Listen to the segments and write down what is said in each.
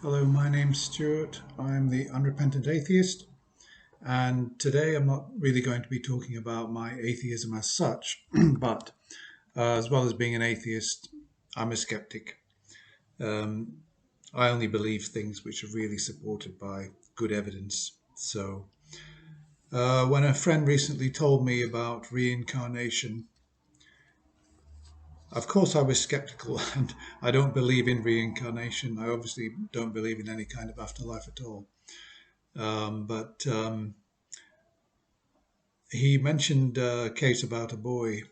Hello, my name's Stuart. I'm the unrepentant atheist, and today I'm not really going to be talking about my atheism as such, but as well as being an atheist, I'm a skeptic. Um, I only believe things which are really supported by good evidence. So, when a friend recently told me about reincarnation, of course I was skeptical, and I don't believe in reincarnation. I obviously don't believe in any kind of afterlife at all. But he mentioned a case about a boy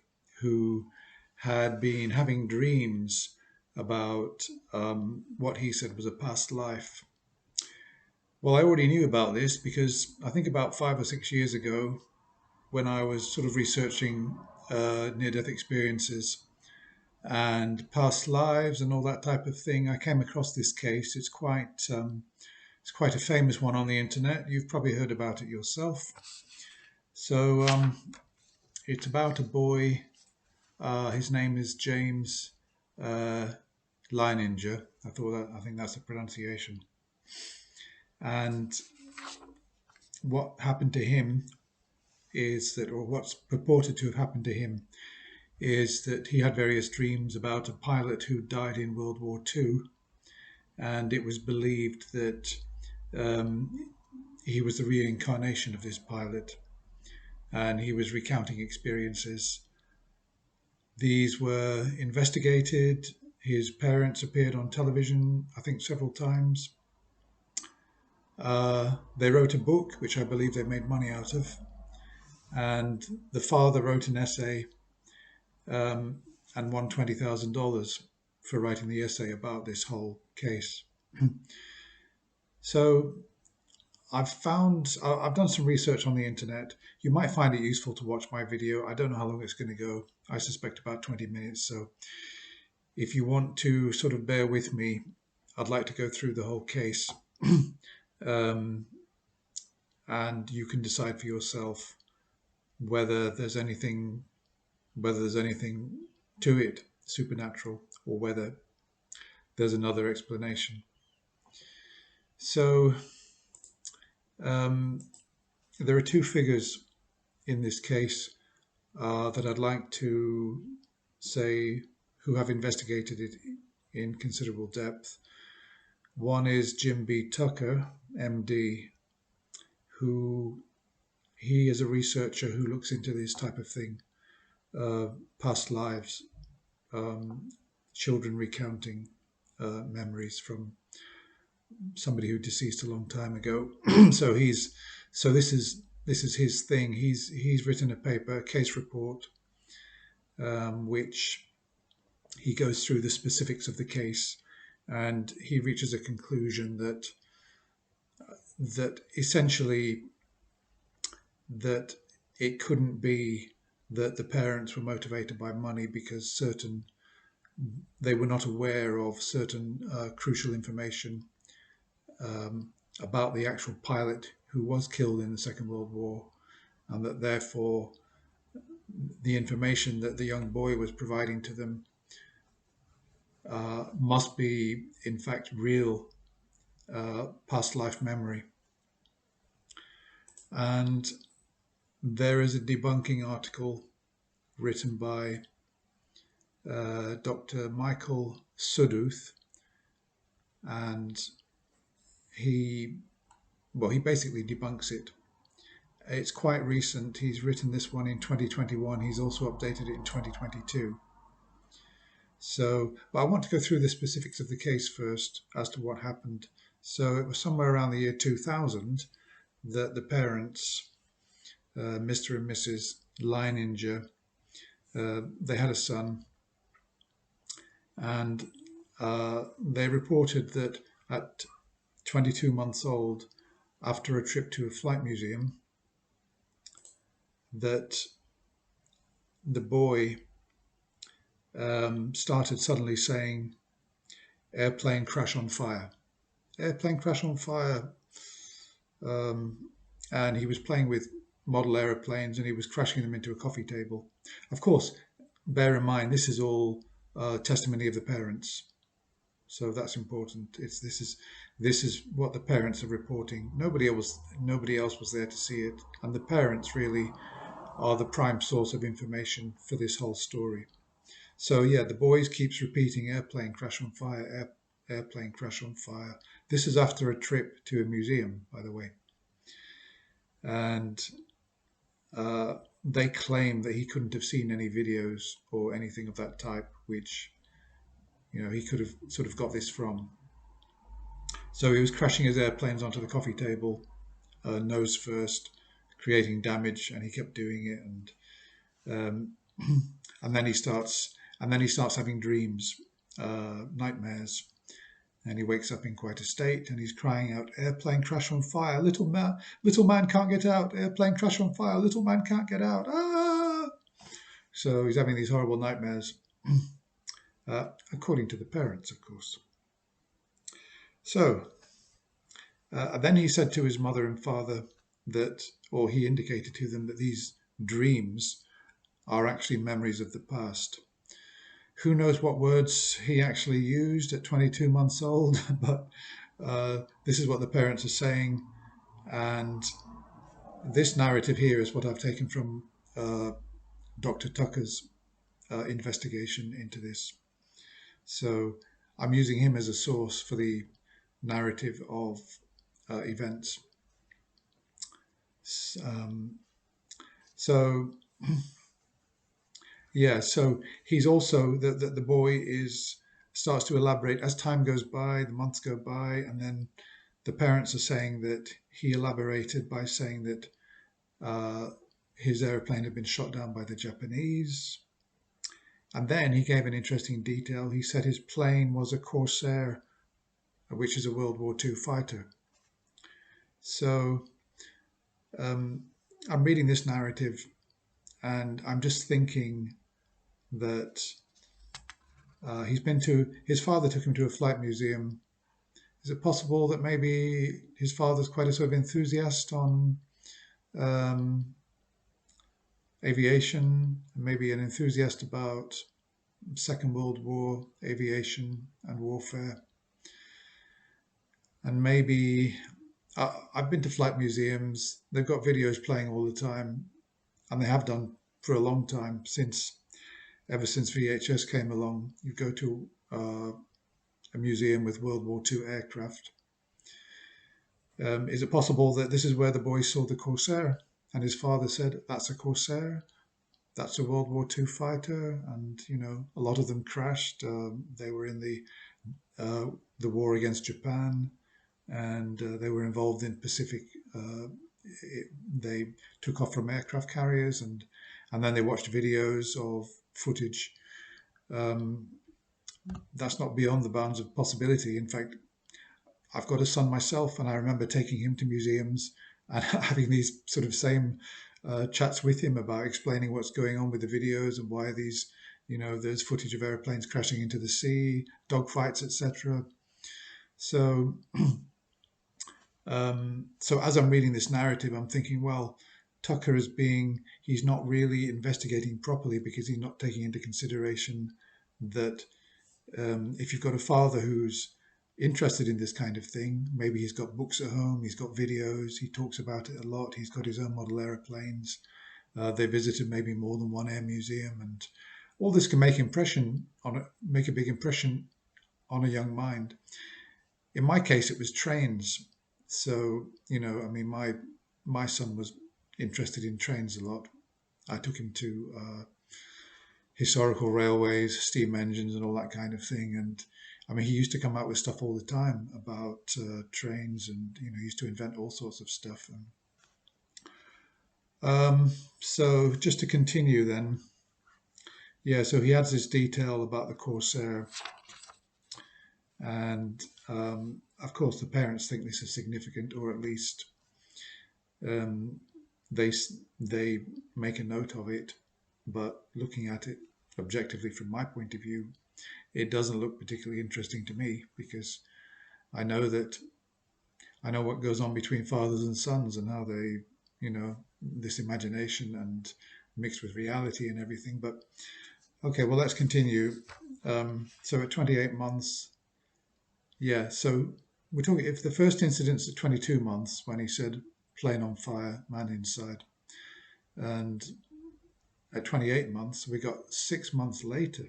who had been having dreams about what he said was a past life. Well, I already knew about this because I think about 5 or 6 years ago, when I was sort of researching near death experiences and past lives and all that type of thing, I came across this case. It's quite a famous one on the internet. You've probably heard about it yourself. So it's about a boy. His name is James uh, Leininger. I think that's the pronunciation. And what happened to him is that, or what's purported to have happened to him, is that he had various dreams about a pilot who died in World War II, and it was believed that um, he was the reincarnation of this pilot, and he was recounting experiences. These were investigated. His parents appeared on television, I think, several times. They wrote a book, which I believe they made money out of, and the father wrote an essay um, and won $20,000 for writing the essay about this whole case. So I've done some research on the internet. You might find it useful to watch my video. I don't know how long it's going to go. I suspect about 20 minutes. So if you want to sort of bear with me, I'd like to go through the whole case, um, and you can decide for yourself whether there's anything to it supernatural, or whether there's another explanation. So um, there are two figures in this case that I'd like to say who have investigated it in considerable depth. One is Jim B. Tucker, MD, who he is a researcher who looks into this type of thing, uh, past lives, um, children recounting memories from somebody who deceased a long time ago. so he's so this is his thing. He's written a paper, a case report, which he goes through the specifics of the case, and he reaches a conclusion that essentially that it couldn't be that the parents were motivated by money, because they were not aware of certain crucial information about the actual pilot who was killed in the Second World War, and that therefore the information that the young boy was providing to them must be, in fact, real past life memory. And there is a debunking article written by Dr. Michael Sudduth, and he he basically debunks it. It's quite recent. He's written this one in 2021. He's also updated it in 2022. But I want to go through the specifics of the case first as to what happened. So it was somewhere around the year 2000 that the parents, Mr. and Mrs. Leininger, they had a son, and they reported that at 22 months old, after a trip to a flight museum, that the boy started suddenly saying, "Airplane crash on fire, airplane crash on fire," and he was playing with model aeroplanes, and he was crashing them into a coffee table. Of course, bear in mind this is all testimony of the parents. So that's important. This is what the parents are reporting. Nobody else was there to see it, and the parents really are the prime source of information for this whole story. So yeah, the boys keeps repeating airplane crash on fire, airplane crash on fire. This is after a trip to a museum, by the way, and uh, they claim that he couldn't have seen any videos or anything of that type, which he could have sort of got this from. So he was crashing his airplanes onto the coffee table, nose first, creating damage, and he kept doing it, and then he starts having dreams, nightmares, and he wakes up in quite a state, and he's crying out, "Airplane crash on fire! Little man can't get out! Airplane crash on fire! Little man can't get out! Ah!" So he's having these horrible nightmares, according to the parents, of course. So then he said to his mother and father or he indicated to them that these dreams are actually memories of the past. Who knows what words he actually used at 22 months old, but this is what the parents are saying. And this narrative here is what I've taken from Dr. Tucker's investigation into this. So I'm using him as a source for the narrative of events. So yeah, so he's also the boy starts to elaborate as time goes by, the months go by, and then the parents are saying that he elaborated by saying that his airplane had been shot down by the Japanese. And then he gave an interesting detail. He said his plane was a Corsair, which is a World War II fighter. So I'm reading this narrative and I'm just thinking that his father took him to a flight museum. Is it possible that maybe his father's quite a sort of enthusiast on aviation, maybe an enthusiast about Second World War aviation and warfare? And maybe I've been to flight museums. They've got videos playing all the time, and they have done for a long time ever since VHS came along. You go to a museum with World War II aircraft. Is it possible that this is where the boy saw the Corsair, and his father said, "That's a Corsair. That's a World War II fighter," and a lot of them crashed. They were in the war against Japan, and they were involved in Pacific. They took off from aircraft carriers, and then they watched videos of footage. That's not beyond the bounds of possibility. In fact, I've got a son myself, and I remember taking him to museums and having these sort of same chats with him about explaining what's going on with the videos and why there's footage of airplanes crashing into the sea, dogfights, etc. So, so as I'm reading this narrative, I'm thinking, well, Tucker he's not really investigating properly because he's not taking into consideration that if you've got a father who's interested in this kind of thing, maybe he's got books at home, he's got videos, he talks about it a lot, he's got his own model aeroplanes, they visited maybe more than one air museum, and all this can make a big impression on a young mind. In my case, it was trains. So, my son was interested in trains a lot. I took him to historical railways, steam engines, and all that kind of thing. And he used to come out with stuff all the time about trains, and he used to invent all sorts of stuff. So just to continue, then, yeah. So he adds this detail about the Corsair, and of course, the parents think this is significant, or at least they make a note of it. But looking at it objectively from my point of view, it doesn't look particularly interesting to me, because I know what goes on between fathers and sons, and how they, this imagination and mixed with reality and everything. But okay, well, let's continue. So at 28 months, Yeah, so we're talking, if the first incident's at 22 months when he said plane on fire, man inside, and at 28 months, we got 6 months later,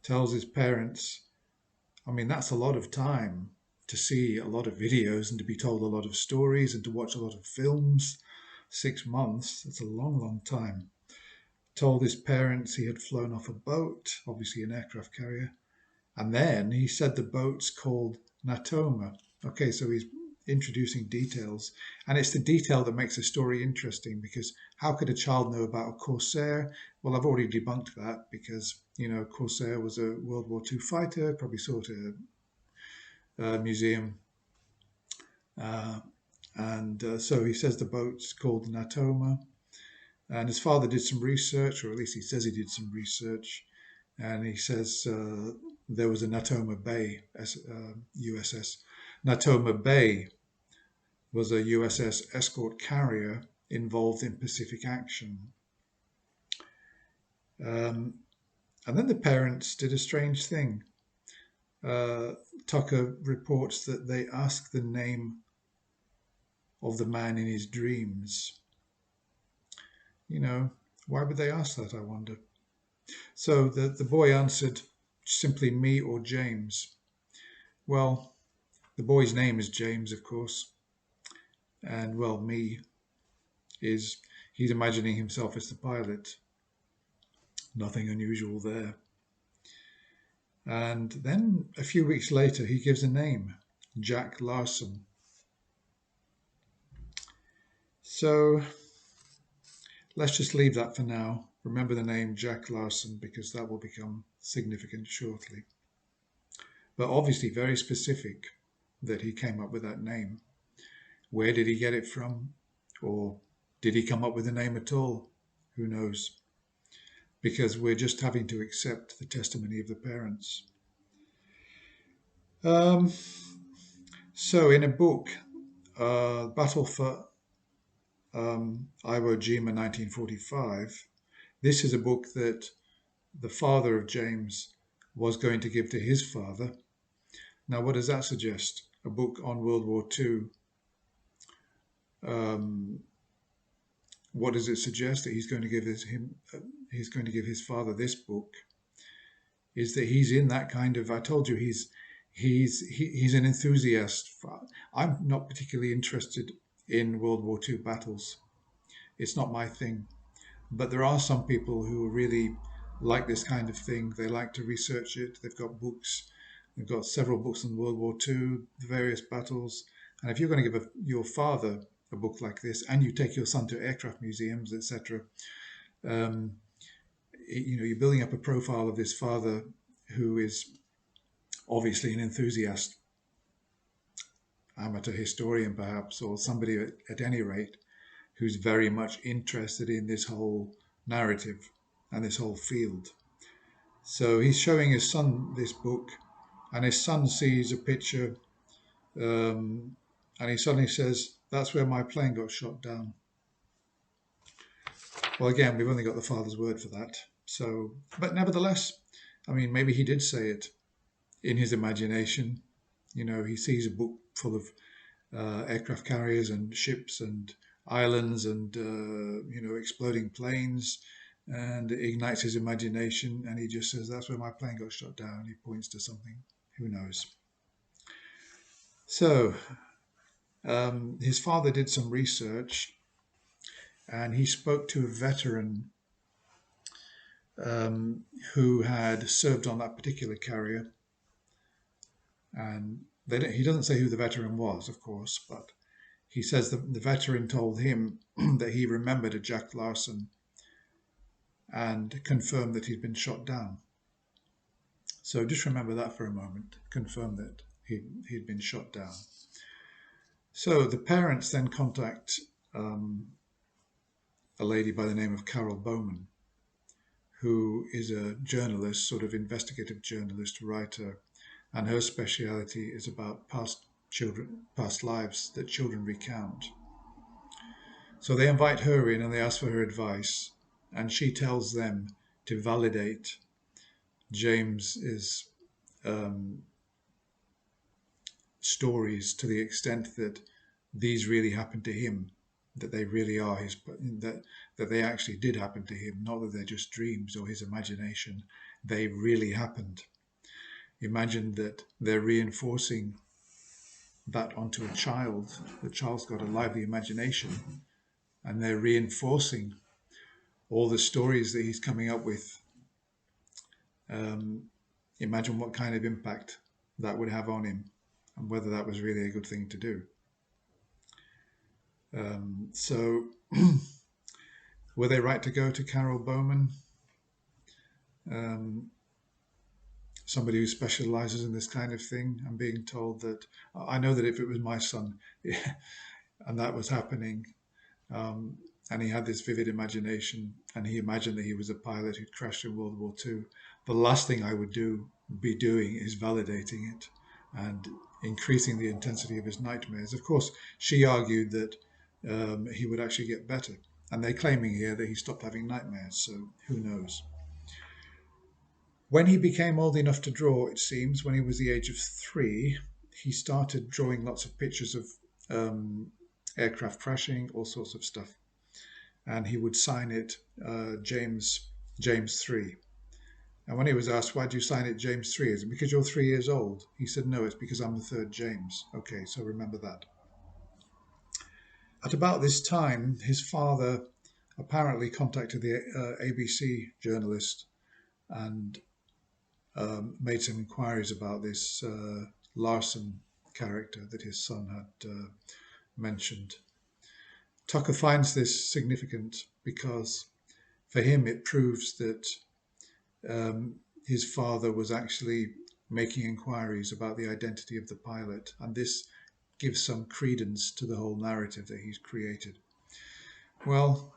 tells his parents, I mean, that's a lot of time to see a lot of videos and to be told a lot of stories and to watch a lot of films. 6 months, that's a long, long time. Told his parents he had flown off a boat, obviously an aircraft carrier. And then he said the boat's called Natoma. Okay, so he's introducing details. And it's the detail that makes a story interesting, because how could a child know about a Corsair? Well, I've already debunked that, because, Corsair was a World War II fighter, probably saw it at a museum. And so he says the boat's called Natoma. And his father did some research, or at least he says he did some research. And he says there was a Natoma Bay USS. Natoma Bay was a USS escort carrier involved in Pacific action. And then the parents did a strange thing. Tucker reports that they asked the name of the man in his dreams. Why would they ask that, I wonder? So the boy answered simply me or James. Well, the boy's name is James, of course. And, well, me is he's imagining himself as the pilot. Nothing unusual there. And then a few weeks later, he gives a name, Jack Larson. So let's just leave that for now. Remember the name Jack Larson, because that will become significant shortly. But obviously very specific that he came up with that name. Where did he get it from? Or did he come up with a name at all? Who knows? Because we're just having to accept the testimony of the parents. So in a book, Battle for Iwo Jima 1945, this is a book that the father of James was going to give to his father. Now, what does that suggest? A book on World War II. What does it suggest? That he's going to give his father this book? Is that he's in that kind of? I told you he's an enthusiast. I'm not particularly interested in World War II battles. It's not my thing. But there are some people who really like this kind of thing. They like to research it. They've got books. They've got several books on World War II, the various battles. And if you're going to give your father a book like this, and you take your son to aircraft museums, etc., you're building up a profile of this father who is obviously an enthusiast, amateur historian perhaps, or somebody at any rate who's very much interested in this whole narrative and this whole field. So he's showing his son this book, and his son sees a picture, and he suddenly says, "That's where my plane got shot down." Well, again, we've only got the father's word for that. So, but nevertheless, I mean, maybe he did say it in his imagination. He sees a book full of aircraft carriers and ships and islands and exploding planes, and it ignites his imagination, and he just says, "That's where my plane got shot down." He points to something. Who knows? So his father did some research, and he spoke to a veteran who had served on that particular carrier. And he doesn't say who the veteran was, of course, but he says the veteran told him that he remembered a Jack Larson and confirmed that he'd been shot down. So just remember that for a moment. Confirm that he'd been shot down. So the parents then contact a lady by the name of Carol Bowman, who is a journalist, sort of investigative journalist, writer, and her speciality is about past lives that children recount. So they invite her in and they ask for her advice, and she tells them to validate James's stories to the extent that these really happened to him, that they really are his, that they actually did happen to him, not that they're just dreams or his imagination. They really happened. Imagine that they're reinforcing that onto a child. The child's got a lively imagination, and they're reinforcing all the stories that he's coming up with. Imagine what kind of impact that would have on him, and whether that was really a good thing to do. So were they right to go to Carol Bowman, somebody who specializes in this kind of thing? I'm being told that, I know that if it was my son and that was happening, and he had this vivid imagination, and he imagined that he was a pilot who'd crashed in World War II, the last thing I would be doing is validating it and increasing the intensity of his nightmares. Of course, she argued that he would actually get better, and they're claiming here that he stopped having nightmares, so who knows. When he became old enough to draw, it seems, when he was the age of 3, he started drawing lots of pictures of aircraft crashing, all sorts of stuff. And he would sign it James 3. And when he was asked, why do you sign it James 3? Is it because you're 3 years old? He said, no, it's because I'm the 3rd James. Okay, so remember that. At about this time, his father apparently contacted the ABC journalist and made some inquiries about this Larson character that his son had mentioned. Tucker finds this significant because for him it proves that his father was actually making inquiries about the identity of the pilot, and this gives some credence to the whole narrative that he's created. Well,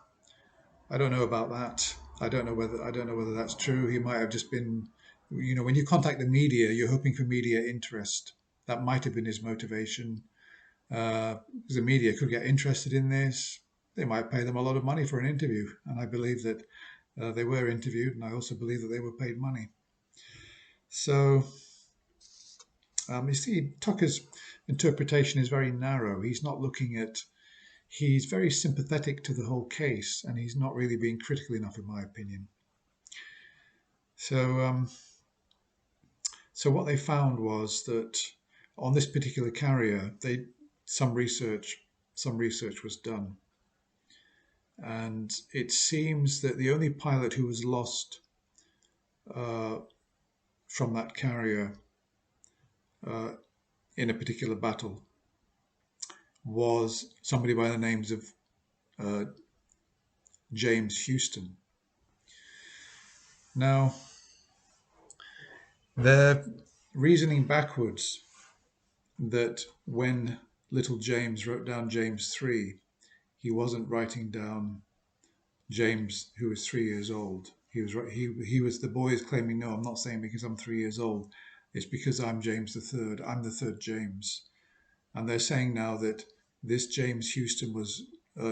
I don't know about that. I don't know whether that's true. He might have just been, when you contact the media, you're hoping for media interest. That might have been his motivation. Because the media could get interested in this. They might pay them a lot of money for an interview, and I believe that they were interviewed, and I also believe that they were paid money. So, you see, Tucker's interpretation is very narrow. He's not looking at, he's very sympathetic to the whole case, and he's not really being critical enough, in my opinion. So, so what they found was that on this particular carrier, some research was done, and it seems that the only pilot who was lost from that carrier in a particular battle was somebody by the names of James Houston. Now, they're reasoning backwards that when little James wrote down James 3, he wasn't writing down James, who was 3 years old. He was, the boy is claiming, no, I'm not saying because I'm 3 years old. It's because I'm James the 3rd. I'm the 3rd James. And they're saying now that this James Houston was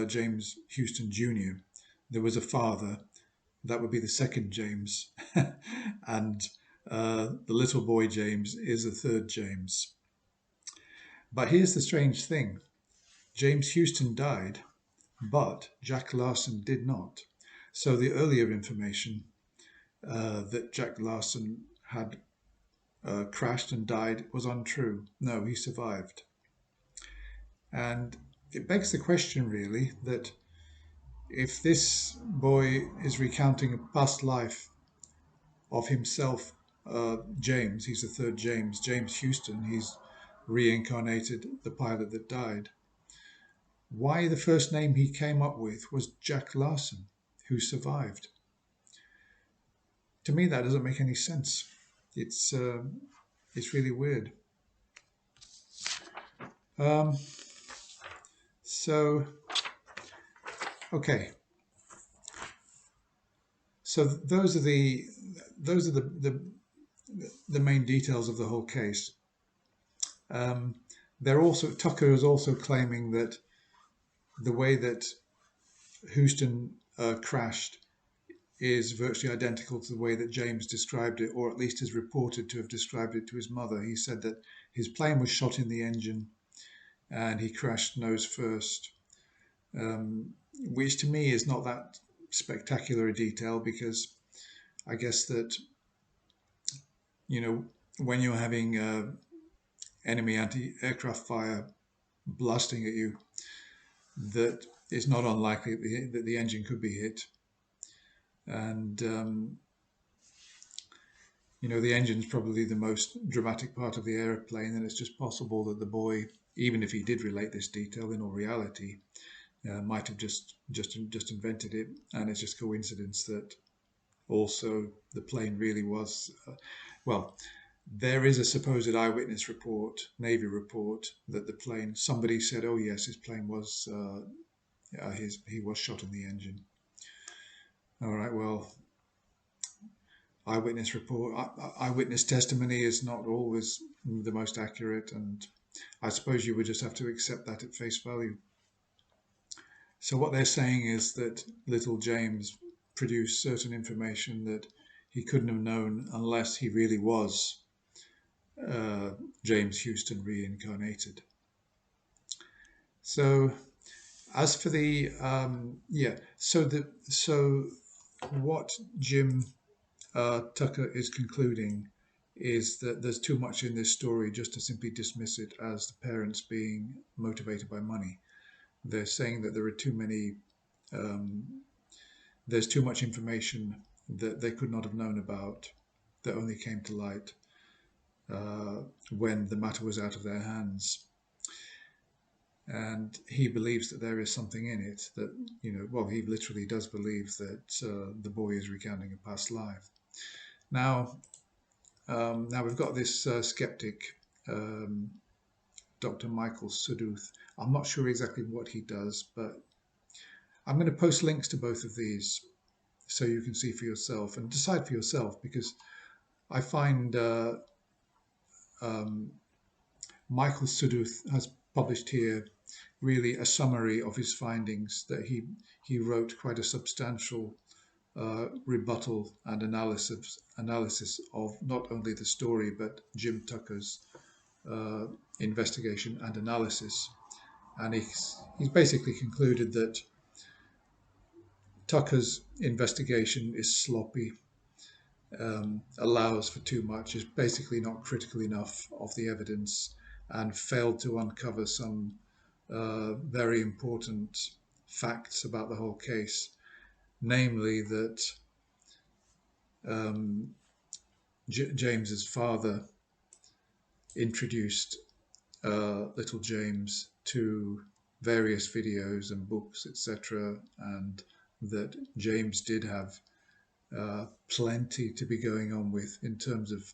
James Houston Jr. There was a father. That would be the 2nd James. And the little boy James is the 3rd James. But here's the strange thing. James Houston died, but Jack Larson did not. So the earlier information that Jack Larson had crashed and died was untrue. No, he survived. And it begs the question, really, that if this boy is recounting a past life of himself, James, he's the 3rd James, James Houston, he's reincarnated the pilot that died, why the first name he came up with was Jack Larson, who survived? To me, that doesn't make any sense. It's really weird. So, okay. So those are the main details of the whole case. Tucker is also claiming that the way that Houston crashed is virtually identical to the way that James described it, or at least is reported to have described it to his mother. He said that his plane was shot in the engine and he crashed nose first, which to me is not that spectacular a detail, because I guess that, when you're having enemy anti-aircraft fire blasting at you, that it's not unlikely that the engine could be hit. And, the engine's probably the most dramatic part of the airplane, and it's just possible that the boy, even if he did relate this detail, in all reality, might have just invented it, and it's just coincidence that also the plane really was, well, there is a supposed eyewitness report, Navy report, that the plane, somebody said, oh yes, his plane was, he was shot in the engine. All right, well, eyewitness testimony is not always the most accurate, and I suppose you would just have to accept that at face value. So what they're saying is that little James produced certain information that he couldn't have known unless he really was James Houston reincarnated. So as for the so what Jim Tucker is concluding is that there's too much in this story just to simply dismiss it as the parents being motivated by money. They're saying that there are too many, there's too much information that they could not have known about that only came to light when the matter was out of their hands. And he believes that there is something in it that, he literally does believe that the boy is recounting a past life. Now we've got this skeptic, Dr. Michael Suduth. I'm not sure exactly what he does, but I'm going to post links to both of these so you can see for yourself and decide for yourself, because I find Michael Suduth has published here really a summary of his findings, that he wrote quite a substantial rebuttal and analysis of not only the story but Jim Tucker's investigation and analysis, and he's basically concluded that Tucker's investigation is sloppy, allows for too much, is basically not critical enough of the evidence, and failed to uncover some very important facts about the whole case, namely that James's father introduced little James to various videos and books, etc., and that James did have plenty to be going on with in terms of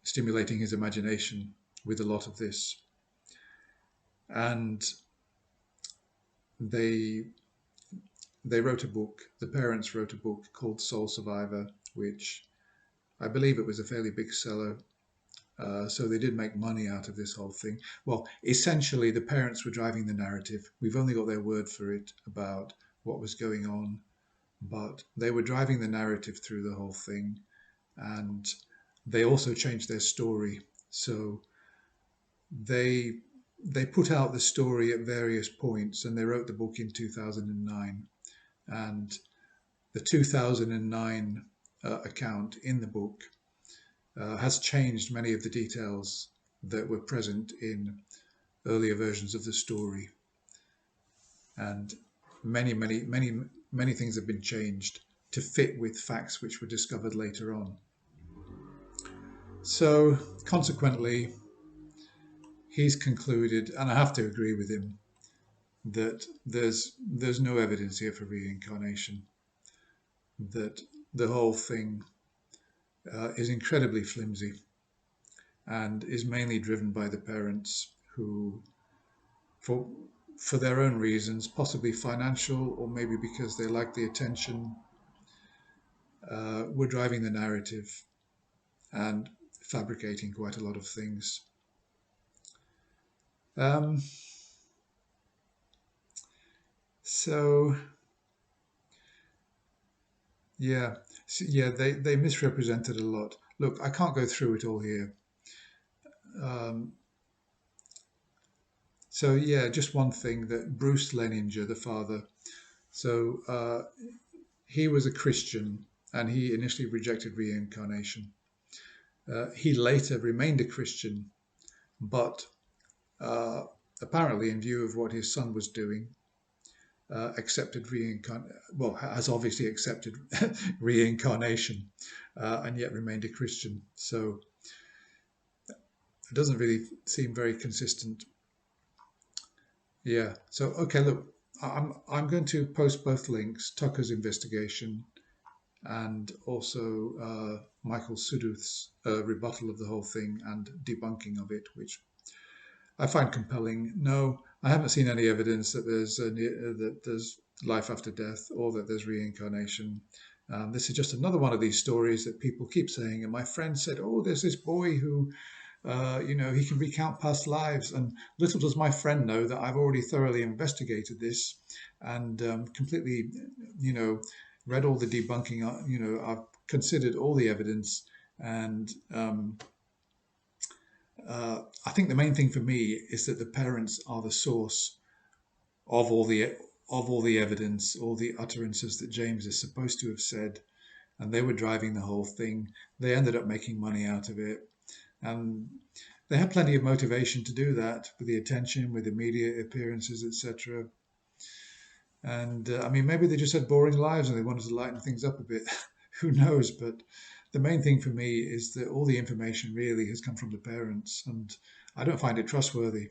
stimulating his imagination with a lot of this. And they wrote a book, the parents wrote a book called Soul Survivor, which I believe it was a fairly big seller. So they did make money out of this whole thing. Well, essentially, the parents were driving the narrative. We've only got their word for it about what was going on, but they were driving the narrative through the whole thing. And they also changed their story. So they put out the story at various points, and they wrote the book in 2009. And the 2009 account in the book has changed many of the details that were present in earlier versions of the story, and many things have been changed to fit with facts which were discovered later on. So consequently, he's concluded, and I have to agree with him, that there's no evidence here for reincarnation, that the whole thing is incredibly flimsy and is mainly driven by the parents who, for their own reasons, possibly financial or maybe because they like the attention, were driving the narrative and fabricating quite a lot of things. So yeah, they misrepresented a lot. Look, I can't go through it all here. Um, so yeah, just one thing that Bruce Leininger, the father, so he was a Christian and he initially rejected reincarnation. He later remained a Christian, but uh, apparently, in view of what his son was doing, accepted reincarnation. Well, has obviously accepted reincarnation, and yet remained a Christian. So it doesn't really seem very consistent. Yeah. So okay, look, I'm going to post both links: Tucker's investigation and also Michael Suduth's rebuttal of the whole thing and debunking of it, which I find compelling. No, I haven't seen any evidence that there's life after death or that there's reincarnation. This is just another one of these stories that people keep saying. And my friend said, "Oh, there's this boy who, he can recount past lives." And little does my friend know that I've already thoroughly investigated this and completely, you know, read all the debunking. I've considered all the evidence and. I think the main thing for me is that the parents are the source of all the evidence, all the utterances that James is supposed to have said, and they were driving the whole thing. They ended up making money out of it, and they had plenty of motivation to do that with the attention, with the media appearances, etc. And I mean, maybe they just had boring lives and they wanted to lighten things up a bit. Who knows? But the main thing for me is that all the information really has come from the parents, and I don't find it trustworthy.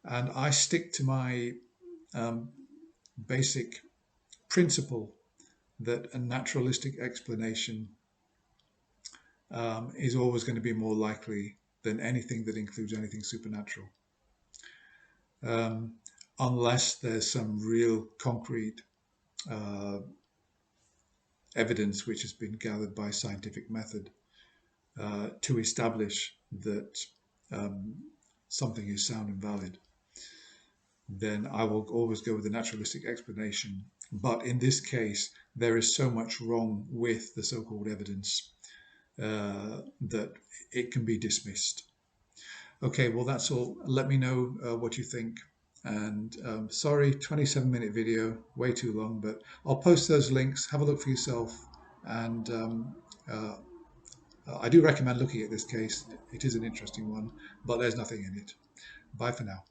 And I stick to my um, basic principle that a naturalistic explanation is always going to be more likely than anything that includes anything supernatural, um, unless there's some real concrete uh, evidence which has been gathered by scientific method to establish that um, something is sound and valid, then I will always go with the naturalistic explanation. But in this case, there is so much wrong with the so-called evidence that it can be dismissed. Okay, well, that's all. Let me know what you think. And sorry, 27-minute video, way too long, but I'll post those links. Have a look for yourself. And uh, I do recommend looking at this case. It is an interesting one, but there's nothing in it. Bye for now.